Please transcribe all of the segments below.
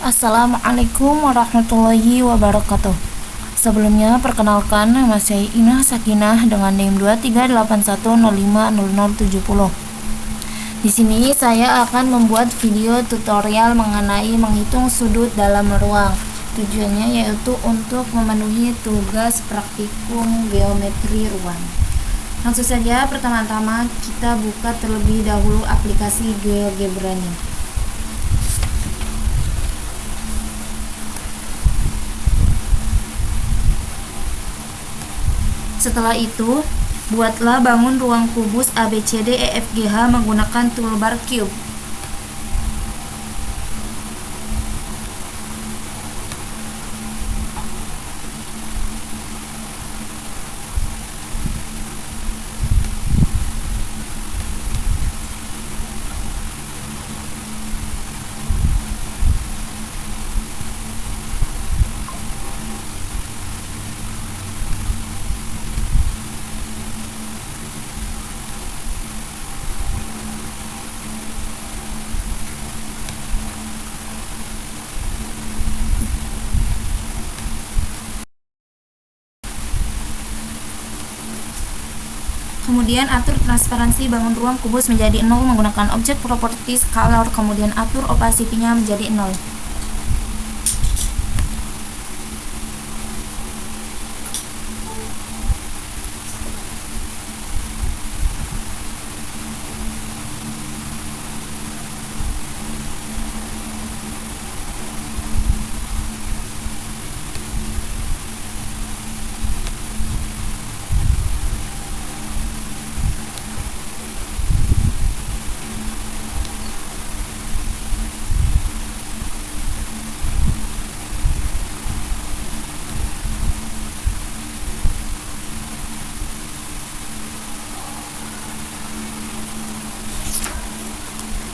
Assalamualaikum warahmatullahi wabarakatuh. Sebelumnya, perkenalkan, nama saya Inah Sakinah dengan NIM 2381050070. Di sini saya akan membuat video tutorial mengenai menghitung sudut dalam ruang. Tujuannya yaitu untuk memenuhi tugas praktikum geometri ruang. Langsung saja, pertama-tama kita buka terlebih dahulu aplikasi GeoGebra-nya. Setelah itu, buatlah bangun ruang kubus ABCDEFGH menggunakan toolbar cube. Kemudian atur transparansi bangun ruang kubus menjadi 0 menggunakan objek properties color, kemudian atur opacity-nya menjadi 0.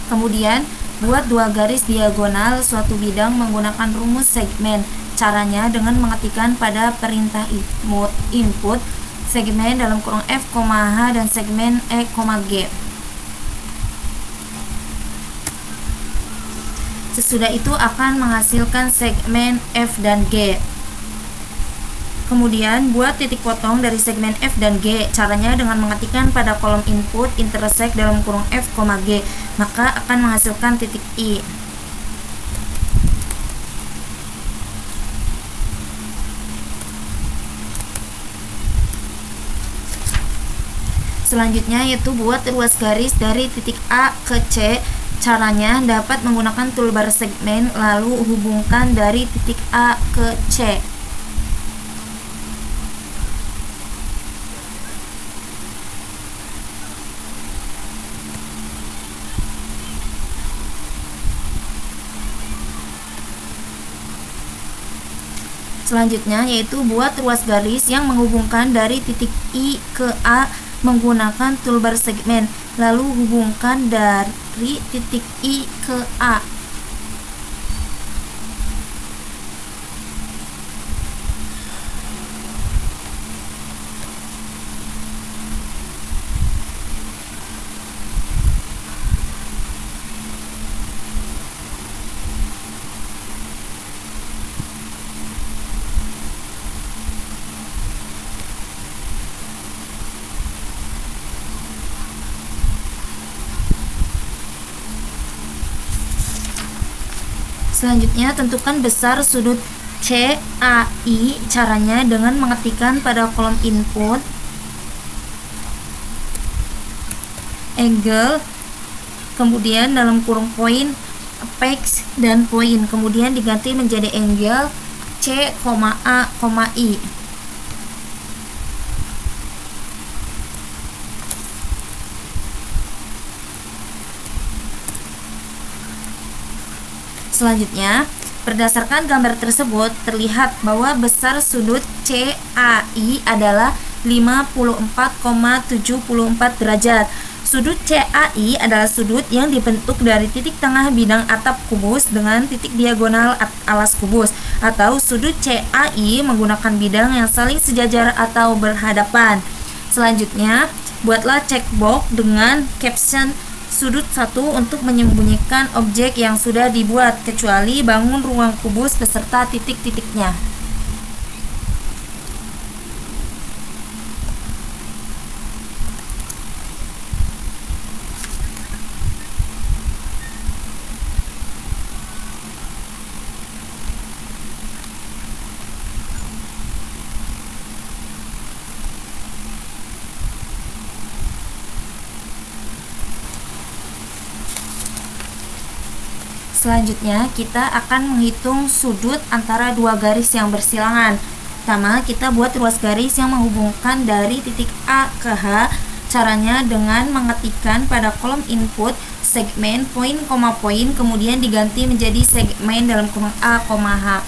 Kemudian, buat dua garis diagonal suatu bidang menggunakan rumus segmen. Caranya dengan mengetikkan pada perintah input segmen dalam kurung F, H dan segmen E, G. Sesudah itu akan menghasilkan segmen F dan G. Kemudian buat titik potong dari segmen F dan G. Caranya dengan mengetikkan pada kolom input intersect dalam kurung F, G, maka akan menghasilkan titik I. Selanjutnya yaitu buat ruas garis dari titik A ke C. Caranya dapat menggunakan toolbar segmen lalu hubungkan dari titik A ke C. Selanjutnya yaitu buat ruas garis yang menghubungkan dari titik I ke A menggunakan toolbar segmen, lalu hubungkan dari titik I ke A. Selanjutnya tentukan besar sudut CAI. Caranya dengan mengetikkan pada kolom input angle, kemudian dalam kurung point, apex dan point, kemudian diganti menjadi angle C, A, I. Selanjutnya, berdasarkan gambar tersebut, terlihat bahwa besar sudut CAI adalah 54,74 derajat. Sudut CAI adalah sudut yang dibentuk dari titik tengah bidang atap kubus dengan titik diagonal alas kubus, atau sudut CAI menggunakan bidang yang saling sejajar atau berhadapan. Selanjutnya, buatlah checkbox dengan caption sudut 1 untuk menyembunyikan objek yang sudah dibuat, kecuali bangun ruang kubus beserta titik-titiknya. Selanjutnya, kita akan menghitung sudut antara dua garis yang bersilangan. Pertama, kita buat ruas garis yang menghubungkan dari titik A ke H. Caranya dengan mengetikkan pada kolom input segmen poin, kemudian diganti menjadi segmen dalam kurung A, H.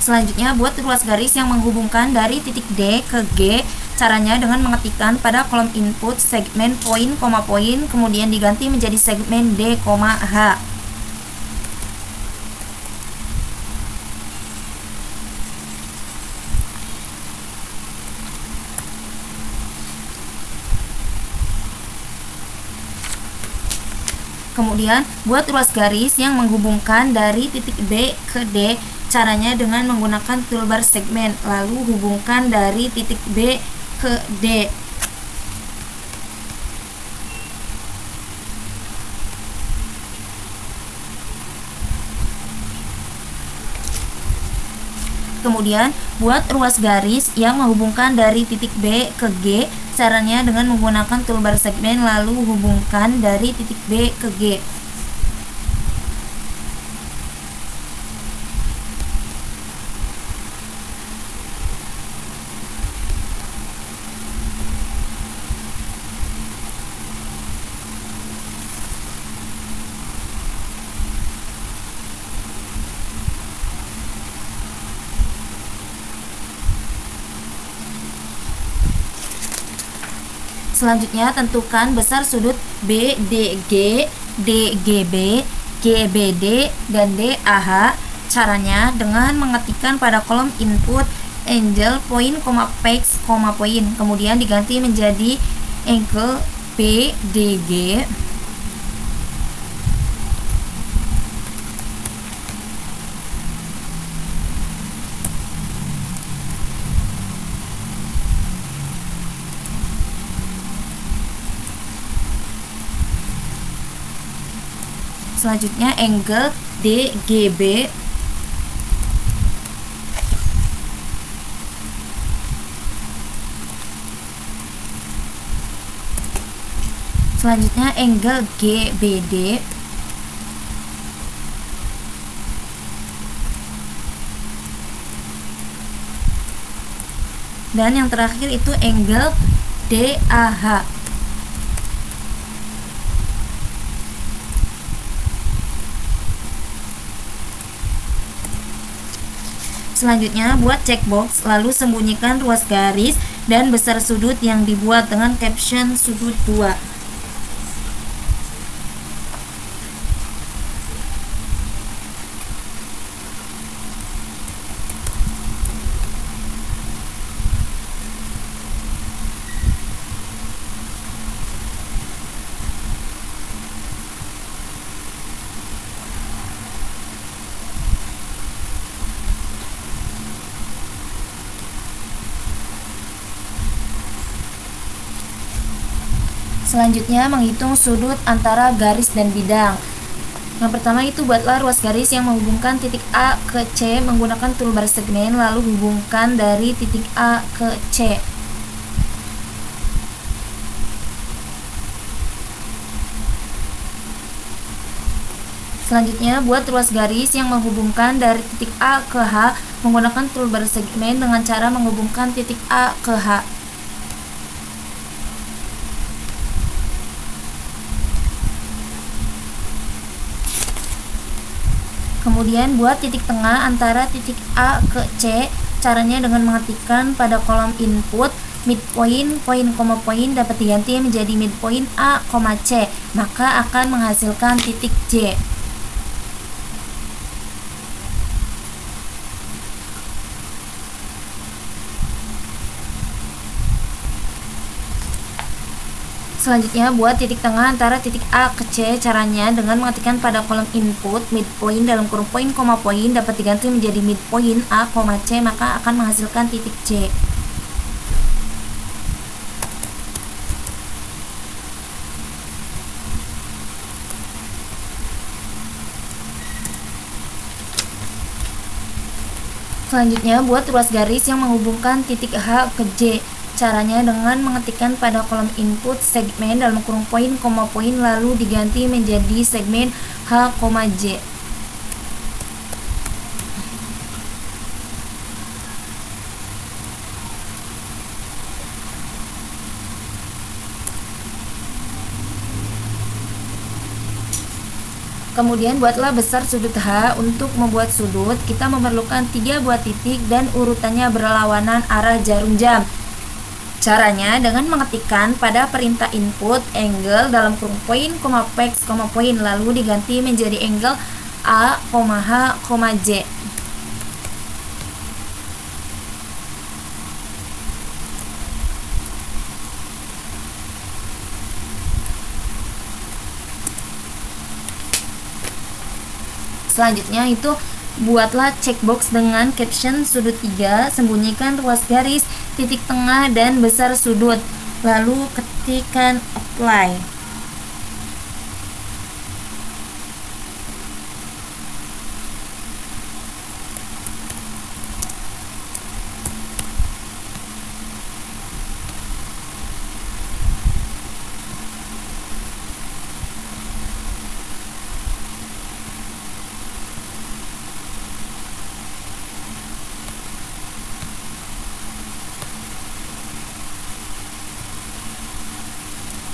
Selanjutnya, buat ruas garis yang menghubungkan dari titik D ke G. Caranya dengan mengetikkan pada kolom input segmen poin, kemudian diganti menjadi segmen D, H. Kemudian, buat ruas garis yang menghubungkan dari titik B ke D. Caranya dengan menggunakan toolbar segmen, lalu hubungkan dari titik B ke D. Kemudian, buat ruas garis yang menghubungkan dari titik B ke G. Caranya dengan menggunakan toolbar segmen, lalu hubungkan dari titik B ke G. Selanjutnya, tentukan besar sudut BDG, DGB, GBD, dan DAH. Caranya dengan mengetikkan pada kolom input angle point, pex, point, kemudian diganti menjadi angle PDG. Selanjutnya angle DGB. Selanjutnya angle GBD. Dan yang terakhir itu angle DAH. Selanjutnya, buat checkbox, lalu sembunyikan ruas garis dan besar sudut yang dibuat dengan caption sudut 2. Selanjutnya, menghitung sudut antara garis dan bidang. Yang pertama itu buatlah ruas garis yang menghubungkan titik A ke C menggunakan toolbar segmen, lalu hubungkan dari titik A ke C. Selanjutnya, buat ruas garis yang menghubungkan dari titik A ke H menggunakan toolbar segmen dengan cara menghubungkan titik A ke H. Kemudian buat titik tengah antara titik A ke C. Caranya dengan mengetikkan pada kolom input midpoint, point, dapat diganti menjadi midpoint A, C, maka akan menghasilkan titik J. Selanjutnya, buat titik tengah antara titik A ke C. Caranya dengan mengetikkan pada kolom input midpoint dalam kurung poin, koma poin dapat diganti menjadi midpoint A, C, maka akan menghasilkan titik C. Selanjutnya, buat ruas garis yang menghubungkan titik H ke J. Caranya dengan mengetikkan pada kolom input segmen dalam kurung poin, koma poin lalu diganti menjadi segmen H, J. Kemudian buatlah besar sudut H. Untuk membuat sudut, kita memerlukan 3 buah titik dan urutannya berlawanan arah jarum jam. Caranya dengan mengetikkan pada perintah input angle dalam kurung poin, X, poin lalu diganti menjadi angle A, H, J. Selanjutnya itu buatlah checkbox dengan caption sudut 3, sembunyikan ruas garis, titik tengah, dan besar sudut. Lalu ketikkan apply.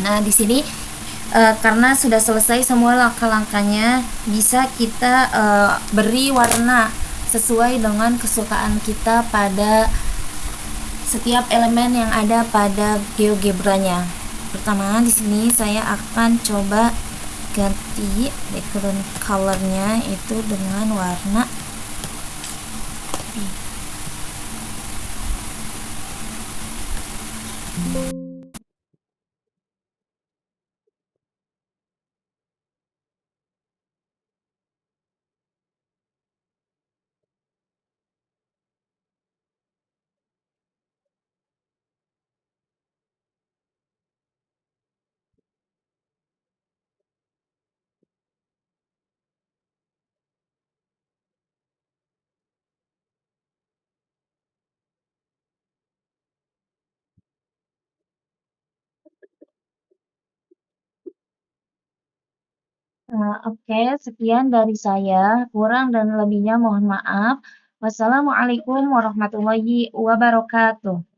Nah, di sini karena sudah selesai semua langkah-langkahnya, bisa kita beri warna sesuai dengan kesukaan kita pada setiap elemen yang ada pada GeoGebra-nya. Pertama, di sini saya akan coba ganti background color-nya itu dengan warna Oke, sekian dari saya. Kurang dan lebihnya mohon maaf. Wassalamualaikum warahmatullahi wabarakatuh.